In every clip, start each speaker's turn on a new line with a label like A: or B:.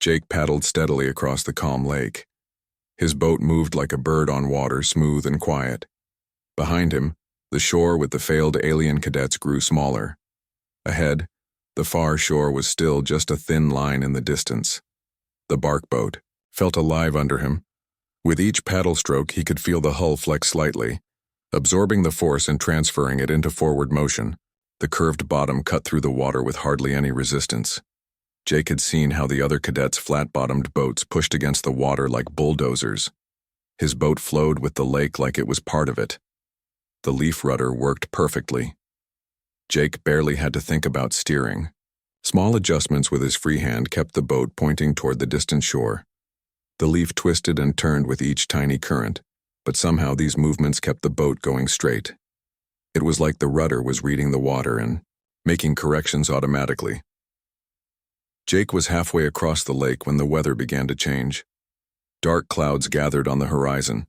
A: Jake paddled steadily across the calm lake. His boat moved like a bird on water, smooth and quiet. Behind him, the shore with the failed alien cadets grew smaller. Ahead, the far shore was still just a thin line in the distance. The bark boat felt alive under him. With each paddle stroke, he could feel the hull flex slightly, absorbing the force and transferring it into forward motion. The curved bottom cut through the water with hardly any resistance. Jake had seen how the other cadets' flat-bottomed boats pushed against the water like bulldozers. His boat flowed with the lake like it was part of it. The leaf rudder worked perfectly. Jake barely had to think about steering. Small adjustments with his free hand kept the boat pointing toward the distant shore. The leaf twisted and turned with each tiny current, but somehow these movements kept the boat going straight. It was like the rudder was reading the water and making corrections automatically. Jake was halfway across the lake when the weather began to change. Dark clouds gathered on the horizon.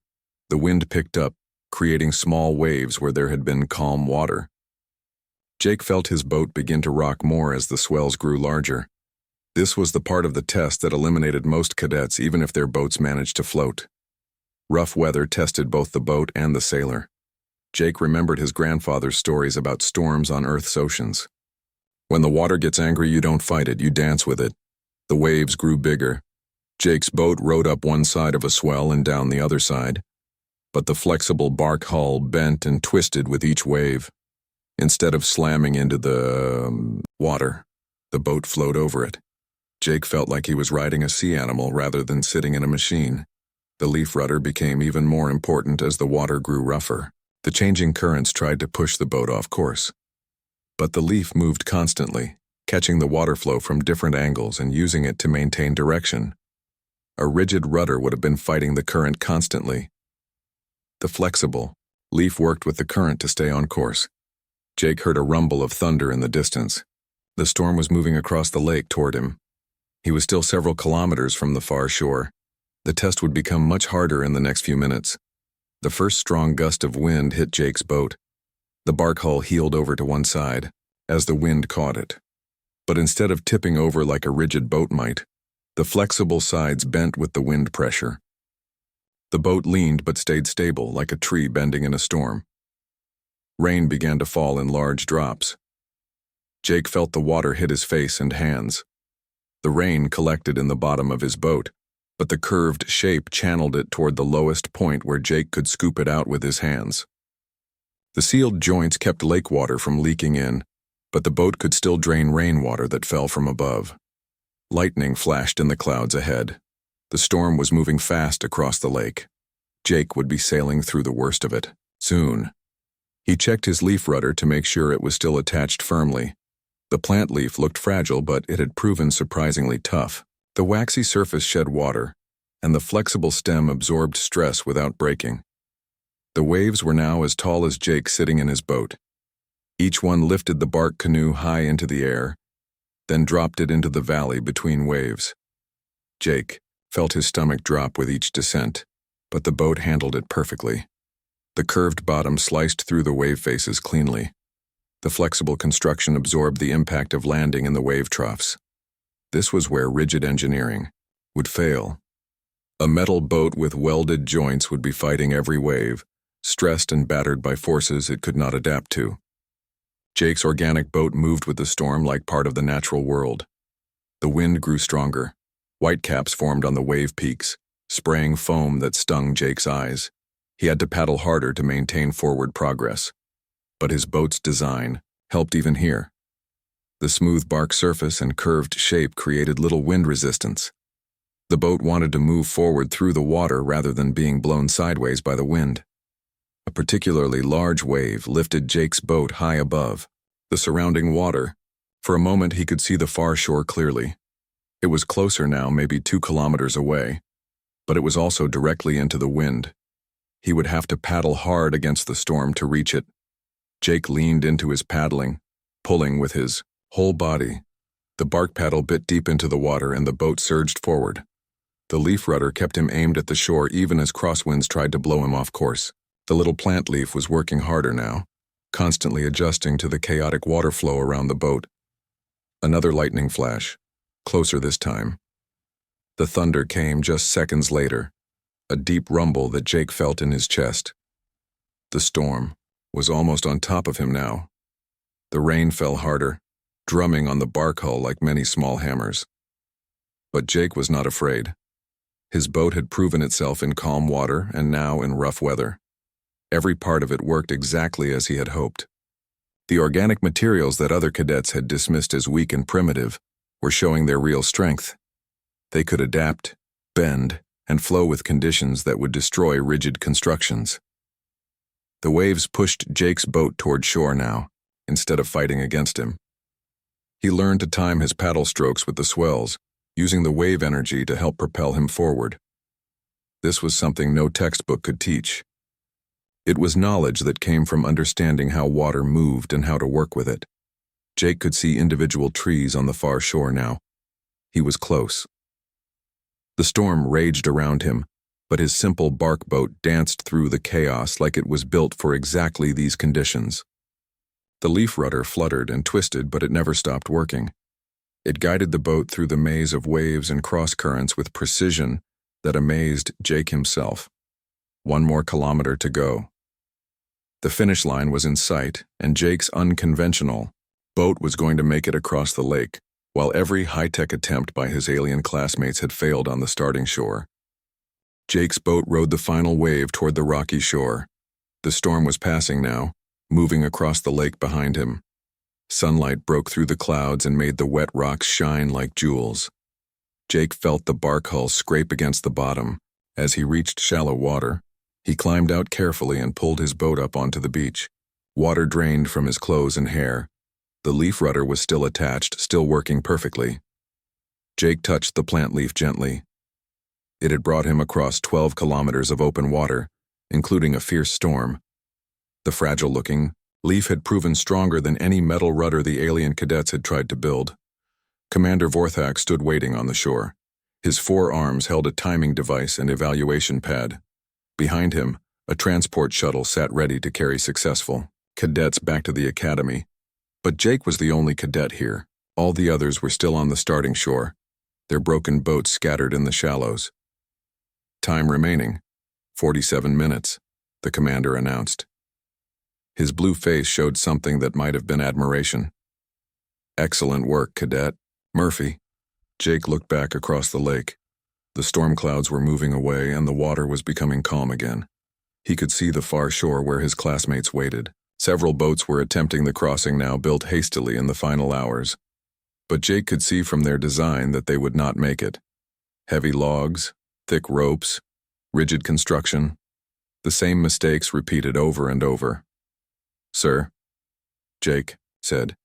A: The wind picked up, creating small waves where there had been calm water. Jake felt his boat begin to rock more as the swells grew larger. This was the part of the test that eliminated most cadets even if their boats managed to float. Rough weather tested both the boat and the sailor. Jake remembered his grandfather's stories about storms on Earth's oceans. When the water gets angry, you don't fight it, you dance with it. The waves grew bigger. Jake's boat rode up one side of a swell and down the other side. But the flexible bark hull bent and twisted with each wave. Instead of slamming into the water, the boat flowed over it. Jake felt like he was riding a sea animal rather than sitting in a machine. The leaf rudder became even more important as the water grew rougher. The changing currents tried to push the boat off course. But the leaf moved constantly, catching the water flow from different angles and using it to maintain direction. A rigid rudder would have been fighting the current constantly. The flexible leaf worked with the current to stay on course. Jake heard a rumble of thunder in the distance. The storm was moving across the lake toward him. He was still several kilometers from the far shore. The test would become much harder in the next few minutes. The first strong gust of wind hit Jake's boat. The bark hull heeled over to one side, as the wind caught it. But instead of tipping over like a rigid boat might, the flexible sides bent with the wind pressure. The boat leaned but stayed stable, like a tree bending in a storm. Rain began to fall in large drops. Jake felt the water hit his face and hands. The rain collected in the bottom of his boat, but the curved shape channeled it toward the lowest point where Jake could scoop it out with his hands. The sealed joints kept lake water from leaking in, but the boat could still drain rainwater that fell from above. Lightning flashed in the clouds ahead. The storm was moving fast across the lake. Jake would be sailing through the worst of it, soon. He checked his leaf rudder to make sure it was still attached firmly. The plant leaf looked fragile, but it had proven surprisingly tough. The waxy surface shed water, and the flexible stem absorbed stress without breaking. The waves were now as tall as Jake sitting in his boat. Each one lifted the bark canoe high into the air, then dropped it into the valley between waves. Jake felt his stomach drop with each descent, but the boat handled it perfectly. The curved bottom sliced through the wave faces cleanly. The flexible construction absorbed the impact of landing in the wave troughs. This was where rigid engineering would fail. A metal boat with welded joints would be fighting every wave, stressed and battered by forces it could not adapt to. Jake's organic boat moved with the storm like part of the natural world. The wind grew stronger. Whitecaps formed on the wave peaks, spraying foam that stung Jake's eyes. He had to paddle harder to maintain forward progress. But his boat's design helped even here. The smooth bark surface and curved shape created little wind resistance. The boat wanted to move forward through the water rather than being blown sideways by the wind. A particularly large wave lifted Jake's boat high above the surrounding water. For a moment he could see the far shore clearly. It was closer now, maybe 2 kilometers away, but it was also directly into the wind. He would have to paddle hard against the storm to reach it. Jake leaned into his paddling, pulling with his whole body. The bark paddle bit deep into the water and the boat surged forward. The leaf rudder kept him aimed at the shore even as crosswinds tried to blow him off course. The little plant leaf was working harder now, constantly adjusting to the chaotic water flow around the boat. Another lightning flash, closer this time. The thunder came just seconds later, a deep rumble that Jake felt in his chest. The storm was almost on top of him now. The rain fell harder, drumming on the bark hull like many small hammers. But Jake was not afraid. His boat had proven itself in calm water and now in rough weather. Every part of it worked exactly as he had hoped. The organic materials that other cadets had dismissed as weak and primitive were showing their real strength. They could adapt, bend, and flow with conditions that would destroy rigid constructions. The waves pushed Jake's boat toward shore now, instead of fighting against him. He learned to time his paddle strokes with the swells, using the wave energy to help propel him forward. This was something no textbook could teach. It was knowledge that came from understanding how water moved and how to work with it. Jake could see individual trees on the far shore now. He was close. The storm raged around him, but his simple bark boat danced through the chaos like it was built for exactly these conditions. The leaf rudder fluttered and twisted, but it never stopped working. It guided the boat through the maze of waves and cross-currents with precision that amazed Jake himself. 1 more kilometer to go. The finish line was in sight, and Jake's unconventional boat was going to make it across the lake, while every high-tech attempt by his alien classmates had failed on the starting shore. Jake's boat rode the final wave toward the rocky shore. The storm was passing now, moving across the lake behind him. Sunlight broke through the clouds and made the wet rocks shine like jewels. Jake felt the bark hull scrape against the bottom. As he reached shallow water, he climbed out carefully and pulled his boat up onto the beach. Water drained from his clothes and hair. The leaf rudder was still attached, still working perfectly. Jake touched the plant leaf gently. It had brought him across 12 kilometers of open water, including a fierce storm. The fragile-looking leaf had proven stronger than any metal rudder the alien cadets had tried to build. Commander Vorthak stood waiting on the shore. His 4 arms held a timing device and evaluation pad. Behind him, a transport shuttle sat ready to carry successful cadets back to the academy. But Jake was the only cadet here. All the others were still on the starting shore, their broken boats scattered in the shallows. Time remaining, 47 minutes, the commander announced. His blue face showed something that might have been admiration. Excellent work, Cadet. Murphy. Jake looked back across the lake. The storm clouds were moving away and the water was becoming calm again. He could see the far shore where his classmates waited. Several boats were attempting the crossing now, built hastily in the final hours. But Jake could see from their design that they would not make it. Heavy logs, thick ropes, rigid construction. The same mistakes repeated over and over. "Sir," Jake said,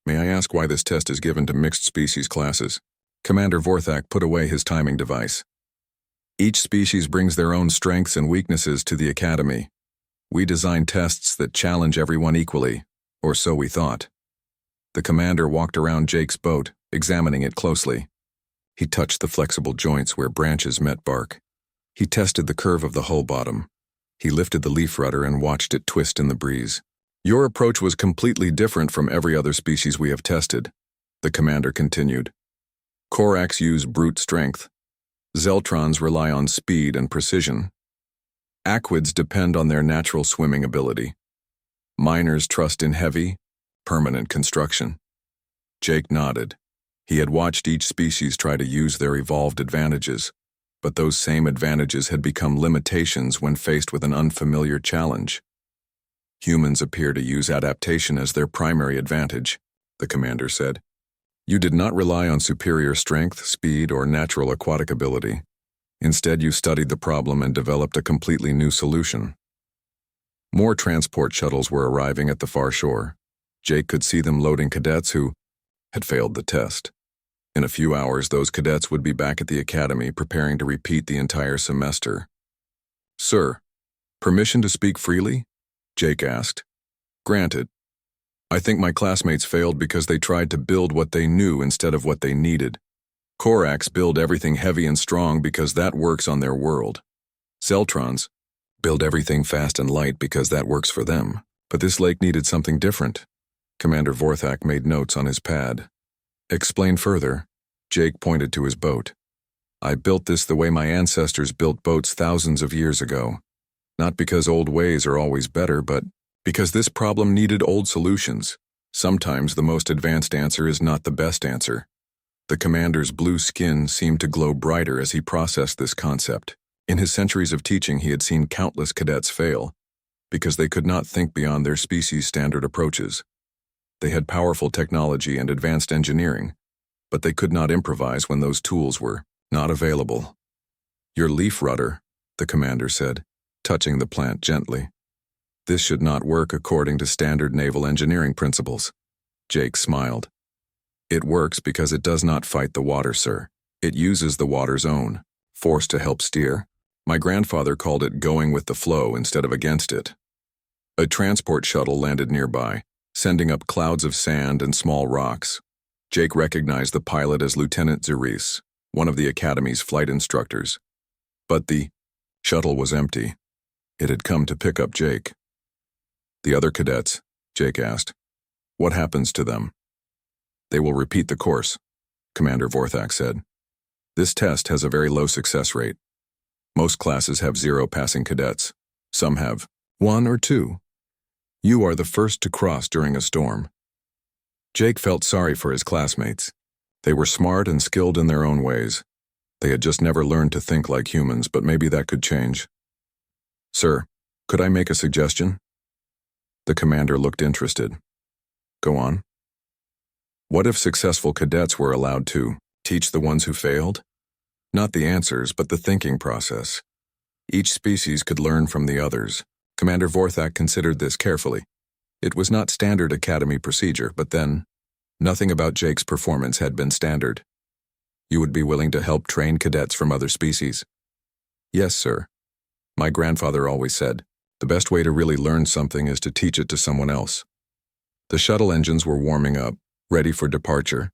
A: "may I ask why this test is given to mixed species classes?" Commander Vorthak put away his timing device. "Each species brings their own strengths and weaknesses to the academy. We design tests that challenge everyone equally, or so we thought." The commander walked around Jake's boat, examining it closely. He touched the flexible joints where branches met bark. He tested the curve of the hull bottom. He lifted the leaf rudder and watched it twist in the breeze. "Your approach was completely different from every other species we have tested," the commander continued. "Corax use brute strength. Zeltrons rely on speed and precision. Aquids depend on their natural swimming ability. Miners trust in heavy, permanent construction." Jake nodded. He had watched each species try to use their evolved advantages, but those same advantages had become limitations when faced with an unfamiliar challenge. "Humans appear to use adaptation as their primary advantage," the commander said. "You did not rely on superior strength, speed, or natural aquatic ability. Instead, you studied the problem and developed a completely new solution." More transport shuttles were arriving at the far shore. Jake could see them loading cadets who had failed the test. In a few hours, those cadets would be back at the academy preparing to repeat the entire semester. "Sir, permission to speak freely?" Jake asked. "Granted. I think my classmates failed because they tried to build what they knew instead of what they needed. Corax build everything heavy and strong because that works on their world. Zeltrons build everything fast and light because that works for them. But this lake needed something different." Commander Vorthak made notes on his pad. "Explain further." Jake pointed to his boat. I built this the way my ancestors built boats thousands of years ago. Not because old ways are always better, but because this problem needed old solutions. Sometimes the most advanced answer is not the best answer. The commander's blue skin seemed to glow brighter as he processed this concept. In his centuries of teaching, he had seen countless cadets fail because they could not think beyond their species' standard approaches. They had powerful technology and advanced engineering, but they could not improvise when those tools were not available. "Your leaf rudder," the commander said, touching the plant gently. "This should not work according to standard naval engineering principles." Jake smiled. "It works because it does not fight the water, sir. It uses the water's own force to help steer. My grandfather called it going with the flow instead of against it." A transport shuttle landed nearby, sending up clouds of sand and small rocks. Jake recognized the pilot as Lieutenant Zeris, one of the Academy's flight instructors. But the shuttle was empty. It had come to pick up Jake. "The other cadets?" Jake asked. "What happens to them?" "They will repeat the course," Commander Vorthak said. "This test has a very low success rate. Most classes have 0 passing cadets. Some have 1 or 2. You are the first to cross during a storm." Jake felt sorry for his classmates. They were smart and skilled in their own ways. They had just never learned to think like humans, but maybe that could change. "Sir, could I make a suggestion?" The commander looked interested. "Go on." "What if successful cadets were allowed to teach the ones who failed? Not the answers, but the thinking process. Each species could learn from the others." Commander Vorthak considered this carefully. It was not standard Academy procedure, but then, nothing about Jake's performance had been standard. "You would be willing to help train cadets from other species?" "Yes, sir. My grandfather always said, the best way to really learn something is to teach it to someone else." The shuttle engines were warming up, ready for departure.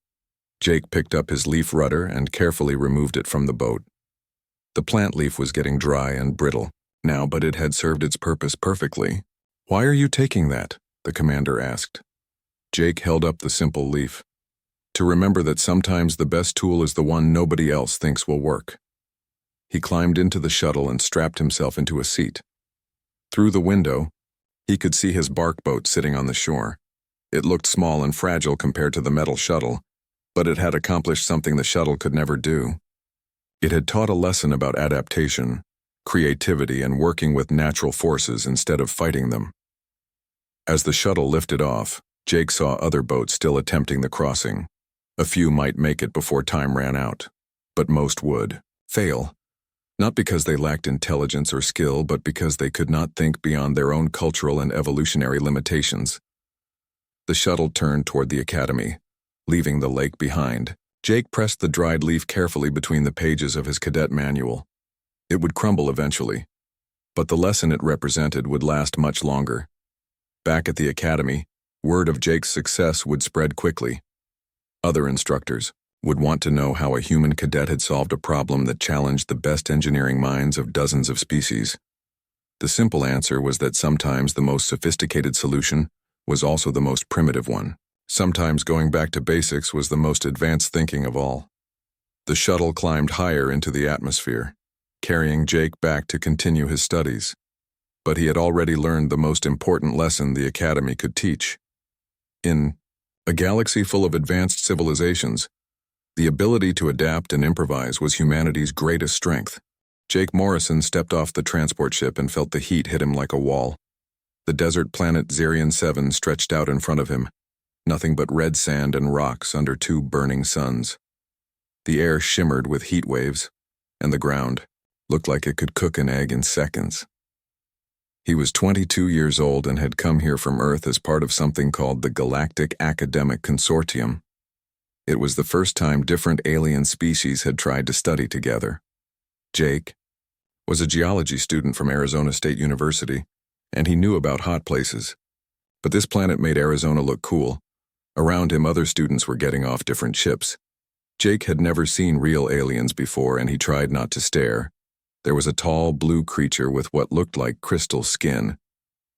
A: Jake picked up his leaf rudder and carefully removed it from the boat. The plant leaf was getting dry and brittle now, but it had served its purpose perfectly. "Why are you taking that?" the commander asked. Jake held up the simple leaf. "To remember that sometimes the best tool is the one nobody else thinks will work." He climbed into the shuttle and strapped himself into a seat. Through the window, he could see his bark boat sitting on the shore. It looked small and fragile compared to the metal shuttle, but it had accomplished something the shuttle could never do. It had taught a lesson about adaptation, creativity, and working with natural forces instead of fighting them. As the shuttle lifted off, Jake saw other boats still attempting the crossing. A few might make it before time ran out, but most would fail. Not because they lacked intelligence or skill, but because they could not think beyond their own cultural and evolutionary limitations. The shuttle turned toward the Academy, leaving the lake behind. Jake pressed the dried leaf carefully between the pages of his cadet manual. It would crumble eventually, but the lesson it represented would last much longer. Back at the Academy, word of Jake's success would spread quickly. Other instructors would want to know how a human cadet had solved a problem that challenged the best engineering minds of dozens of species. The simple answer was that sometimes the most sophisticated solution was also the most primitive one. Sometimes going back to basics was the most advanced thinking of all. The shuttle climbed higher into the atmosphere, carrying Jake back to continue his studies. But he had already learned the most important lesson the Academy could teach. In a galaxy full of advanced civilizations, the ability to adapt and improvise was humanity's greatest strength. Jake Morrison stepped off the transport ship and felt the heat hit him like a wall. The desert planet Zarian 7 stretched out in front of him, nothing but red sand and rocks under 2 burning suns. The air shimmered with heat waves, and the ground looked like it could cook an egg in seconds. He was 22 years old and had come here from Earth as part of something called the Galactic Academic Consortium. It was the first time different alien species had tried to study together. Jake was a geology student from Arizona State University, and he knew about hot places. But this planet made Arizona look cool. Around him, other students were getting off different ships. Jake had never seen real aliens before, and he tried not to stare. There was a tall, blue creature with what looked like crystal skin.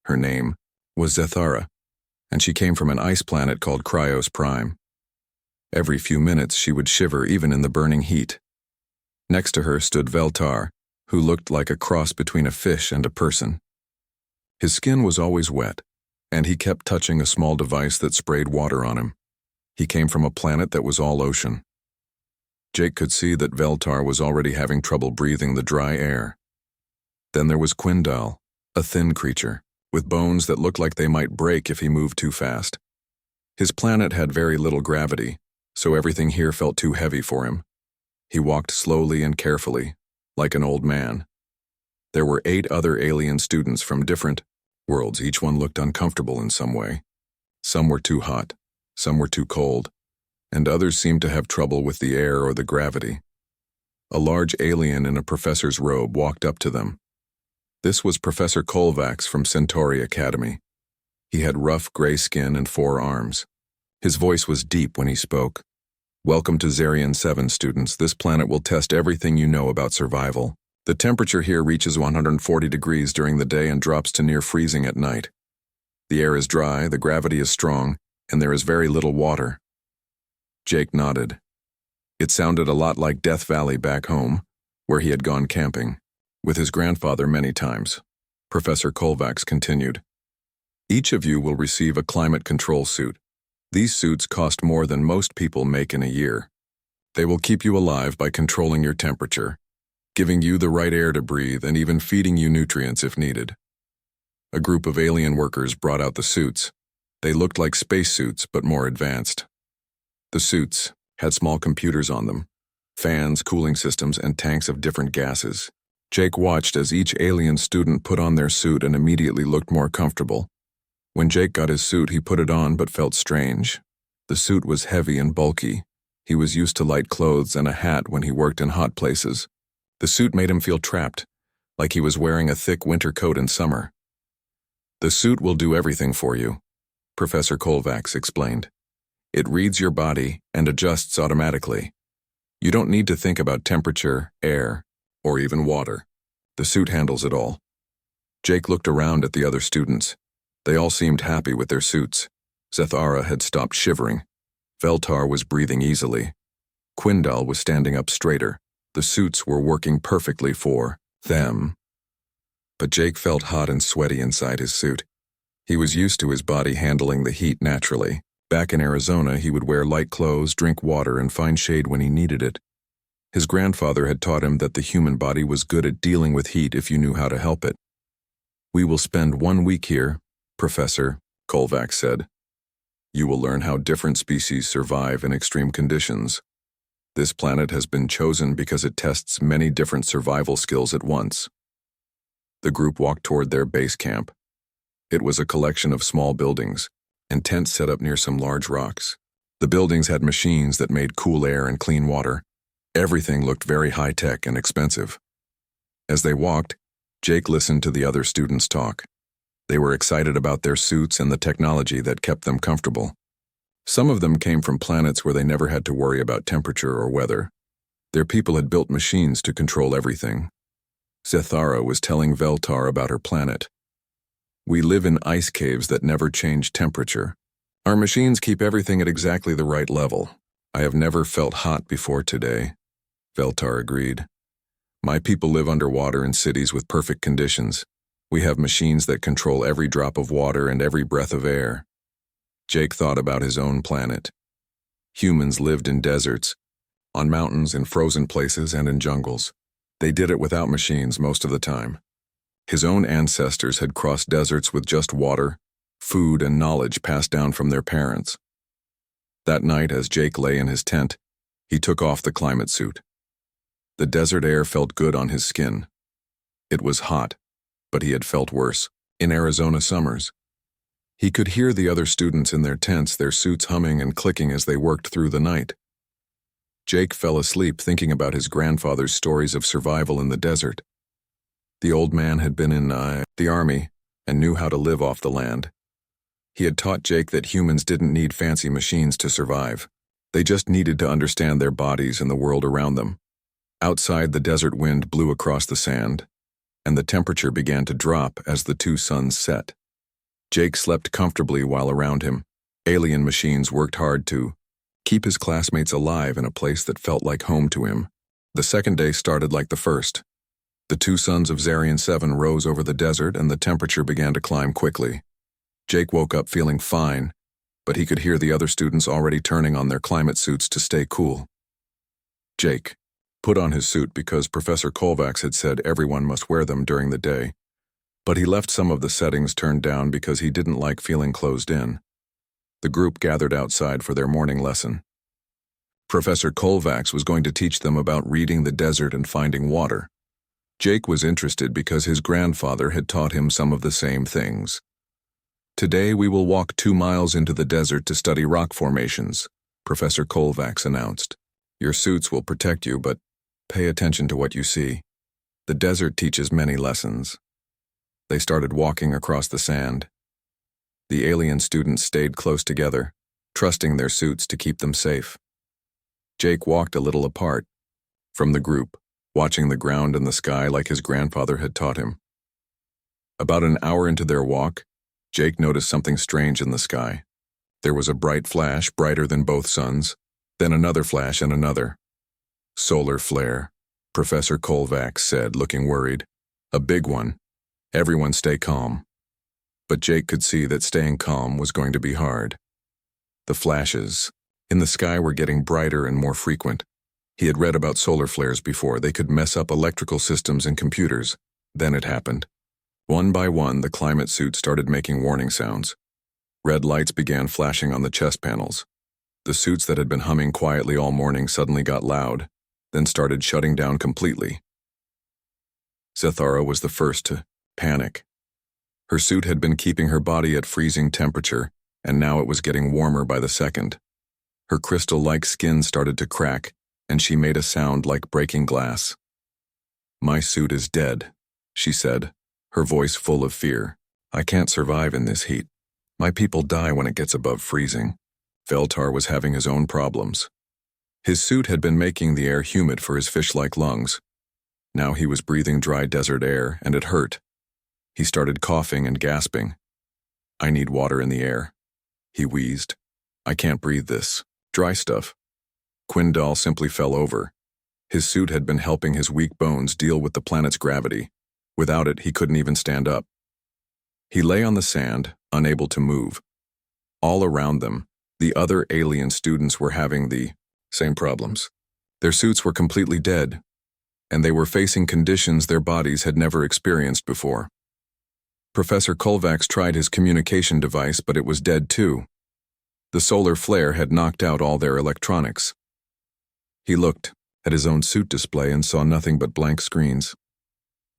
A: Her name was Zethara, and she came from an ice planet called Cryos Prime. Every few minutes she would shiver even in the burning heat. Next to her stood Veltar, who looked like a cross between a fish and a person. His skin was always wet, and he kept touching a small device that sprayed water on him. He came from a planet that was all ocean. Jake could see that Veltar was already having trouble breathing the dry air. Then there was Quindal, a thin creature, with bones that looked like they might break if he moved too fast. His planet had very little gravity, so everything here felt too heavy for him. He walked slowly and carefully, like an old man. There were 8 other alien students from different worlds. Each one looked uncomfortable in some way. Some were too hot, some were too cold, and others seemed to have trouble with the air or the gravity. A large alien in a professor's robe walked up to them. This was Professor Kovacs from Centauri Academy. He had rough gray skin and 4 arms. His voice was deep when he spoke. "Welcome to Zarian 7, students. This planet will test everything you know about survival. The temperature here reaches 140 degrees during the day and drops to near freezing at night. The air is dry, the gravity is strong, and there is very little water." Jake nodded. It sounded a lot like Death Valley back home, where he had gone camping with his grandfather many times. Professor Kovacs continued. "Each of you will receive a climate control suit. These suits cost more than most people make in a year. They will keep you alive by controlling your temperature, giving you the right air to breathe, and even feeding you nutrients if needed." A group of alien workers brought out the suits. They looked like spacesuits, but more advanced. The suits had small computers on them, fans, cooling systems, and tanks of different gases. Jake watched as each alien student put on their suit and immediately looked more comfortable. When Jake got his suit, he put it on but felt strange. The suit was heavy and bulky. He was used to light clothes and a hat when he worked in hot places. The suit made him feel trapped, like he was wearing a thick winter coat in summer. "The suit will do everything for you," Professor Kovacs explained. "It reads your body and adjusts automatically. You don't need to think about temperature, air, or even water. The suit handles it all." Jake looked around at the other students. They all seemed happy with their suits. Zethara had stopped shivering. Veltar was breathing easily. Quindal was standing up straighter. The suits were working perfectly for them. But Jake felt hot and sweaty inside his suit. He was used to his body handling the heat naturally. Back in Arizona, he would wear light clothes, drink water, and find shade when he needed it. His grandfather had taught him that the human body was good at dealing with heat if you knew how to help it. "We will spend 1 week here," Professor Kovacs said. "You will learn how different species survive in extreme conditions. This planet has been chosen because it tests many different survival skills at once." The group walked toward their base camp. It was a collection of small buildings and tents set up near some large rocks. The buildings had machines that made cool air and clean water. Everything looked very high-tech and expensive. As they walked, Jake listened to the other students talk. They were excited about their suits and the technology that kept them comfortable. Some of them came from planets where they never had to worry about temperature or weather. Their people had built machines to control everything. Zethara was telling Veltar about her planet. "We live in ice caves that never change temperature. Our machines keep everything at exactly the right level. I have never felt hot before today," Veltar agreed. "My people live underwater in cities with perfect conditions. We have machines that control every drop of water and every breath of air." Jake thought about his own planet. Humans lived in deserts, on mountains, in frozen places, and in jungles. They did it without machines most of the time. His own ancestors had crossed deserts with just water, food, and knowledge passed down from their parents. That night, as Jake lay in his tent, he took off the climate suit. The desert air felt good on his skin. It was hot, but he had felt worse in Arizona summers. He could hear the other students in their tents, their suits humming and clicking as they worked through the night. Jake fell asleep thinking about his grandfather's stories of survival in the desert. The old man had been in the army and knew how to live off the land. He had taught Jake that humans didn't need fancy machines to survive. They just needed to understand their bodies and the world around them. Outside, the desert wind blew across the sand, and the temperature began to drop as the 2 suns set. Jake slept comfortably while around him. Alien machines worked hard to keep his classmates alive in a place that felt like home to him. The second day started like the first. The two suns of Zarian 7 rose over the desert and the temperature began to climb quickly. Jake woke up feeling fine, but he could hear the other students already turning on their climate suits to stay cool. Jake put on his suit because Professor Kovacs had said everyone must wear them during the day, but he left some of the settings turned down because he didn't like feeling closed in. The group gathered outside for their morning lesson. Professor Kovacs was going to teach them about reading the desert and finding water. Jake was interested because his grandfather had taught him some of the same things. Today we will walk 2 miles into the desert to study rock formations, Professor Kovacs announced. Your suits will protect you, but pay attention to what you see. The desert teaches many lessons. They started walking across the sand. The alien students stayed close together, trusting their suits to keep them safe. Jake walked a little apart from the group, watching the ground and the sky like his grandfather had taught him. About an hour into their walk, Jake noticed something strange in the sky. There was a bright flash, brighter than both suns, then another flash and another. Solar flare, Professor Kovacs said, looking worried. A big one. Everyone stay calm. But Jake could see that staying calm was going to be hard. The flashes in the sky were getting brighter and more frequent. He had read about solar flares before. They could mess up electrical systems and computers. Then it happened. One by one, the climate suit started making warning sounds. Red lights began flashing on the chest panels. The suits that had been humming quietly all morning suddenly got loud, then started shutting down completely. Zethara was the first to panic. Her suit had been keeping her body at freezing temperature, and now it was getting warmer by the second. Her crystal-like skin started to crack, and she made a sound like breaking glass. My suit is dead, she said, her voice full of fear. I can't survive in this heat. My people die when it gets above freezing. Veltar was having his own problems. His suit had been making the air humid for his fish-like lungs. Now he was breathing dry desert air, and it hurt. He started coughing and gasping. I need water in the air, he wheezed. I can't breathe this dry stuff. Quindal simply fell over. His suit had been helping his weak bones deal with the planet's gravity. Without it, he couldn't even stand up. He lay on the sand, unable to move. All around them, the other alien students were having the same problems. Their suits were completely dead, and they were facing conditions their bodies had never experienced before. Professor Kovacs tried his communication device, but it was dead too. The solar flare had knocked out all their electronics. He looked at his own suit display and saw nothing but blank screens.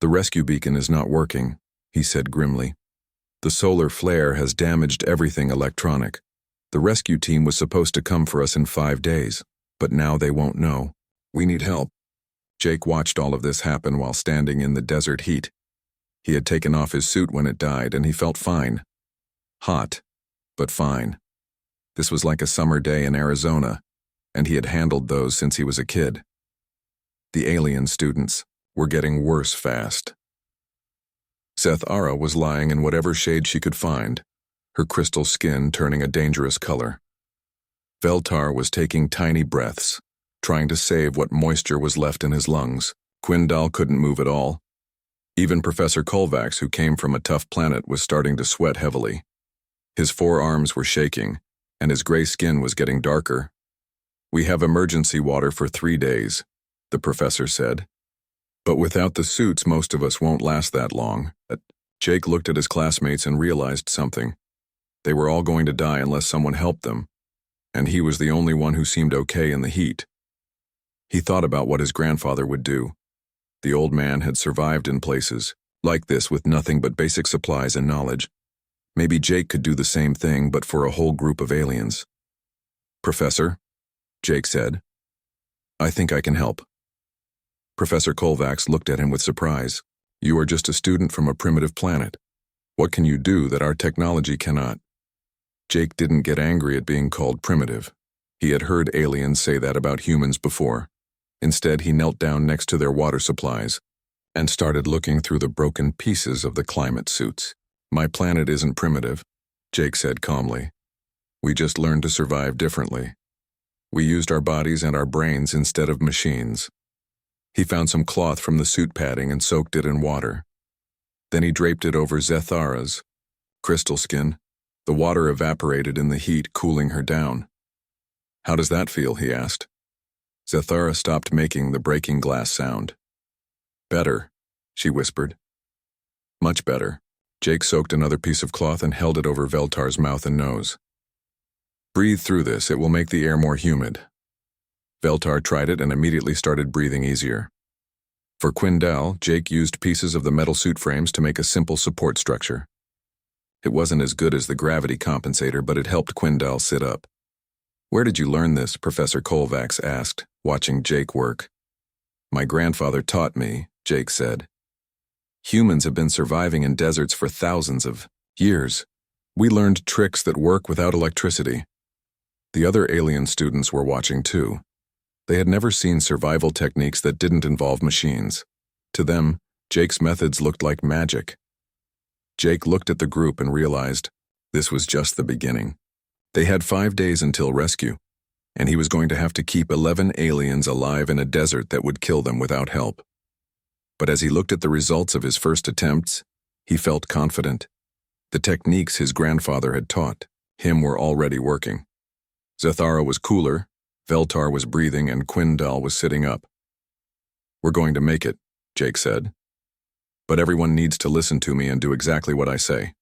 A: The rescue beacon is not working, he said grimly. The solar flare has damaged everything electronic. The rescue team was supposed to come for us in 5 days, but now they won't know. We need help. Jake watched all of this happen while standing in the desert heat. He had taken off his suit when it died, and he felt fine. Hot, but fine. This was like a summer day in Arizona, and he had handled those since he was a kid. The alien students were getting worse fast. Zethara was lying in whatever shade she could find, her crystal skin turning a dangerous color. Veltar was taking tiny breaths, trying to save what moisture was left in his lungs. Quindal couldn't move at all. Even Professor Kovacs, who came from a tough planet, was starting to sweat heavily. His forearms were shaking, and his gray skin was getting darker. We have emergency water for 3 days, the professor said. But without the suits, most of us won't last that long. Jake looked at his classmates and realized something. They were all going to die unless someone helped them, and he was the only one who seemed okay in the heat. He thought about what his grandfather would do. The old man had survived in places like this with nothing but basic supplies and knowledge. Maybe Jake could do the same thing, but for a whole group of aliens. Professor, Jake said, I think I can help. Professor Kovacs looked at him with surprise. You are just a student from a primitive planet. What can you do that our technology cannot? Jake didn't get angry at being called primitive. He had heard aliens say that about humans before. Instead, he knelt down next to their water supplies and started looking through the broken pieces of the climate suits. My planet isn't primitive, Jake said calmly. We just learned to survive differently. We used our bodies and our brains instead of machines. He found some cloth from the suit padding and soaked it in water. Then he draped it over Zethara's crystal skin. The water evaporated in the heat, cooling her down. "How does that feel?" he asked. Zethara stopped making the breaking glass sound. "Better," she whispered. "Much better." Jake soaked another piece of cloth and held it over Veltar's mouth and nose. "Breathe through this, it will make the air more humid." Veltar tried it and immediately started breathing easier. For Quindal, Jake used pieces of the metal suit frames to make a simple support structure. It wasn't as good as the gravity compensator, but it helped Quindal sit up. "Where did you learn this?" Professor Kovacs asked, watching Jake work. "My grandfather taught me," Jake said. "Humans have been surviving in deserts for thousands of years. We learned tricks that work without electricity." The other alien students were watching too. They had never seen survival techniques that didn't involve machines. To them, Jake's methods looked like magic. Jake looked at the group and realized this was just the beginning. They had 5 days until rescue, and he was going to have to keep 11 aliens alive in a desert that would kill them without help. But as he looked at the results of his first attempts, he felt confident. The techniques his grandfather had taught him were already working. Zethara was cooler, Veltar was breathing, and Quindal was sitting up. "We're going to make it," Jake said. "But everyone needs to listen to me and do exactly what I say."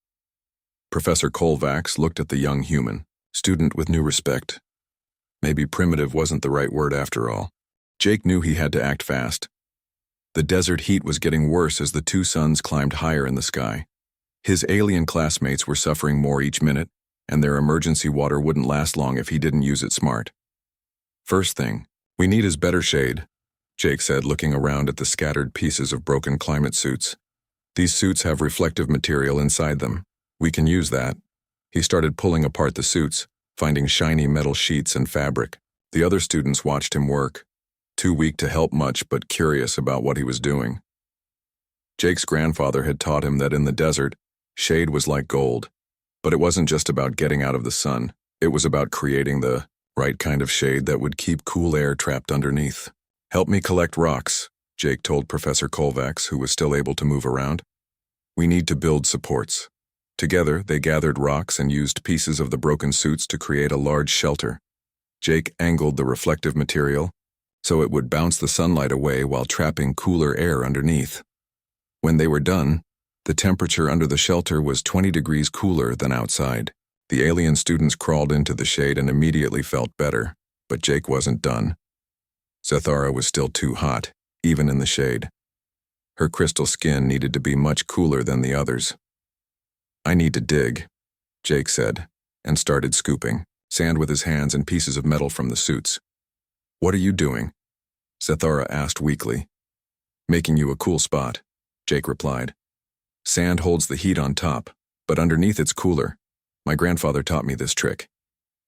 A: Professor Kovacs looked at the young human, student with new respect. Maybe primitive wasn't the right word after all. Jake knew he had to act fast. The desert heat was getting worse as the two suns climbed higher in the sky. His alien classmates were suffering more each minute, and their emergency water wouldn't last long if he didn't use it smart. "First thing we need is better shade," Jake said, looking around at the scattered pieces of broken climate suits. "These suits have reflective material inside them. We can use that." He started pulling apart the suits, finding shiny metal sheets and fabric. The other students watched him work, too weak to help much but curious about what he was doing. Jake's grandfather had taught him that in the desert, shade was like gold. But it wasn't just about getting out of the sun. It was about creating the right kind of shade that would keep cool air trapped underneath. "Help me collect rocks," Jake told Professor Kovacs, who was still able to move around. "We need to build supports." Together, they gathered rocks and used pieces of the broken suits to create a large shelter. Jake angled the reflective material so it would bounce the sunlight away while trapping cooler air underneath. When they were done, the temperature under the shelter was 20 degrees cooler than outside. The alien students crawled into the shade and immediately felt better, but Jake wasn't done. Zethara was still too hot, even in the shade. Her crystal skin needed to be much cooler than the others. "I need to dig," Jake said, and started scooping sand with his hands and pieces of metal from the suits. "What are you doing?" Zethara asked weakly. "Making you a cool spot," Jake replied. "Sand holds the heat on top, but underneath it's cooler. My grandfather taught me this trick."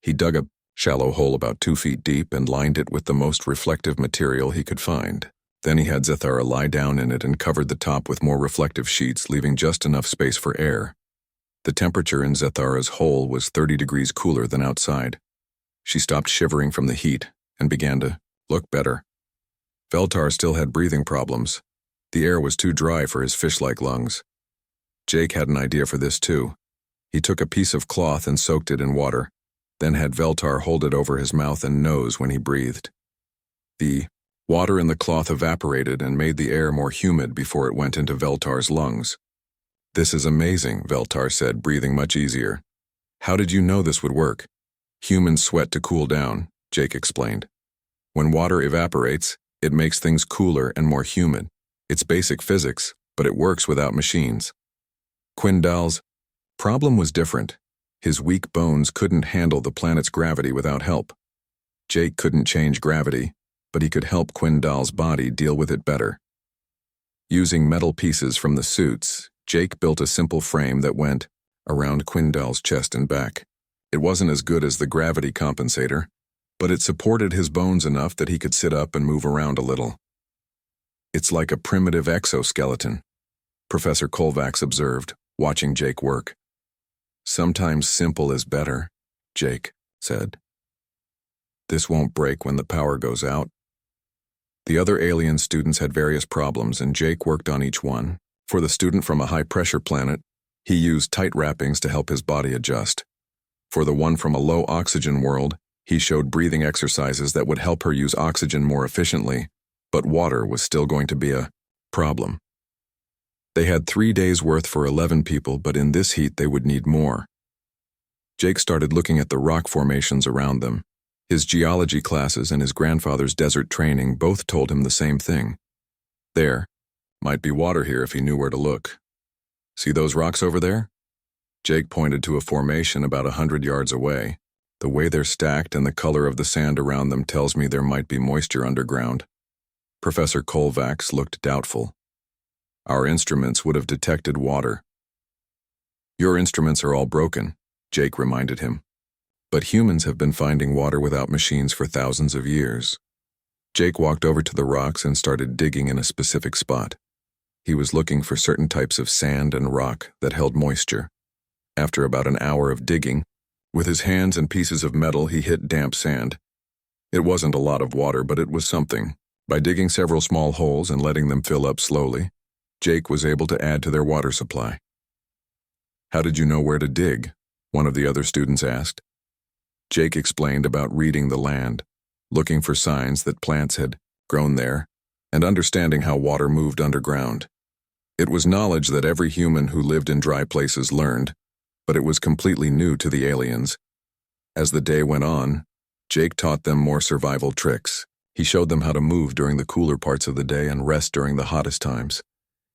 A: He dug a shallow hole about 2 feet deep and lined it with the most reflective material he could find. Then he had Zethara lie down in it and covered the top with more reflective sheets, leaving just enough space for air. The temperature in Zethara's hole was 30 degrees cooler than outside. She stopped shivering from the heat and began to look better. Veltar still had breathing problems. The air was too dry for his fish-like lungs. Jake had an idea for this too. He took a piece of cloth and soaked it in water, then had Veltar hold it over his mouth and nose when he breathed. The water in the cloth evaporated and made the air more humid before it went into Veltar's lungs. "This is amazing," Veltar said, breathing much easier. "How did you know this would work?" "Humans sweat to cool down," Jake explained. "When water evaporates, it makes things cooler and more humid. It's basic physics, but it works without machines." Quindal's problem was different. His weak bones couldn't handle the planet's gravity without help. Jake couldn't change gravity, but he could help Quindal's body deal with it better. Using metal pieces from the suits, Jake built a simple frame that went around Quindal's chest and back. It wasn't as good as the gravity compensator, but it supported his bones enough that he could sit up and move around a little. "It's like a primitive exoskeleton," Professor Kovacs observed, watching Jake work. "Sometimes simple is better," Jake said. "This won't break when the power goes out." The other alien students had various problems, and Jake worked on each one. For the student from a high-pressure planet, he used tight wrappings to help his body adjust. For the one from a low-oxygen world, he showed breathing exercises that would help her use oxygen more efficiently, but water was still going to be a problem. They had 3 days' worth for 11 people, but in this heat they would need more. Jake started looking at the rock formations around them. His geology classes and his grandfather's desert training both told him the same thing. There might be water here if he knew where to look. See those rocks over there? Jake pointed to a formation about 100 yards away. The way they're stacked and the color of the sand around them tells me there might be moisture underground. Professor Kovacs looked doubtful. Our instruments would have detected water. Your instruments are all broken, Jake reminded him. But humans have been finding water without machines for thousands of years. Jake walked over to the rocks and started digging in a specific spot. He was looking for certain types of sand and rock that held moisture. After about an hour of digging, with his hands and pieces of metal, he hit damp sand. It wasn't a lot of water, but it was something. By digging several small holes and letting them fill up slowly, Jake was able to add to their water supply. How did you know where to dig? One of the other students asked. Jake explained about reading the land, looking for signs that plants had grown there, and understanding how water moved underground. It was knowledge that every human who lived in dry places learned, but it was completely new to the aliens. As the day went on, Jake taught them more survival tricks. He showed them how to move during the cooler parts of the day and rest during the hottest times.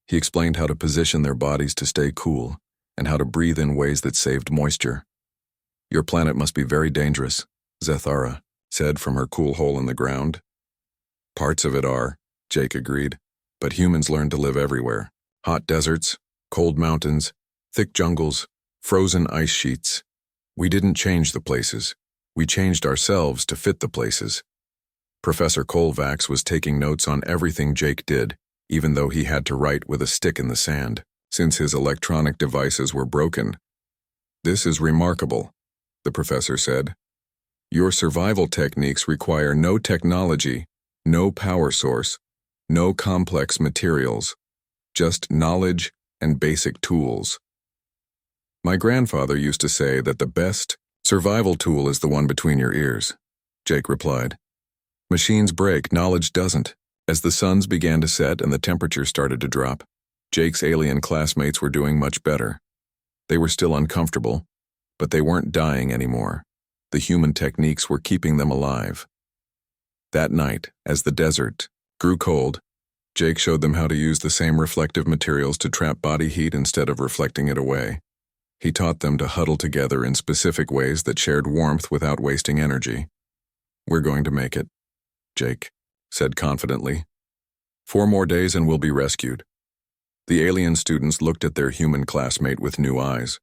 A: He explained how to position their bodies to stay cool and how to breathe in ways that saved moisture. Your planet must be very dangerous, Zethara said from her cool hole in the ground. Parts of it are, Jake agreed, but humans learned to live everywhere. Hot deserts, cold mountains, thick jungles, frozen ice sheets. We didn't change the places. We changed ourselves to fit the places. Professor Kovacs was taking notes on everything Jake did, even though he had to write with a stick in the sand, since his electronic devices were broken. This is remarkable, the professor said. Your survival techniques require no technology, no power source, no complex materials, just knowledge and basic tools. My grandfather used to say that the best survival tool is the one between your ears, Jake replied. Machines break, knowledge doesn't. As the suns began to set and the temperature started to drop, Jake's alien classmates were doing much better. They were still uncomfortable, but they weren't dying anymore. The human techniques were keeping them alive. That night, as the desert grew cold, Jake showed them how to use the same reflective materials to trap body heat instead of reflecting it away. He taught them to huddle together in specific ways that shared warmth without wasting energy. We're going to make it, Jake said confidently. 4 more days and we'll be rescued. The alien students looked at their human classmate with new eyes.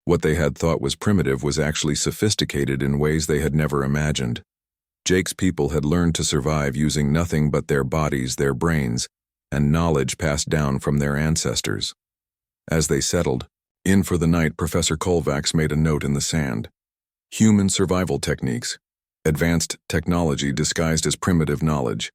A: What they had thought was primitive was actually sophisticated in ways they had never imagined. Jake's people had learned to survive using nothing but their bodies, their brains, and knowledge passed down from their ancestors. As they settled in for the night, Professor Kovacs made a note in the sand. Human survival techniques. Advanced technology disguised as primitive knowledge.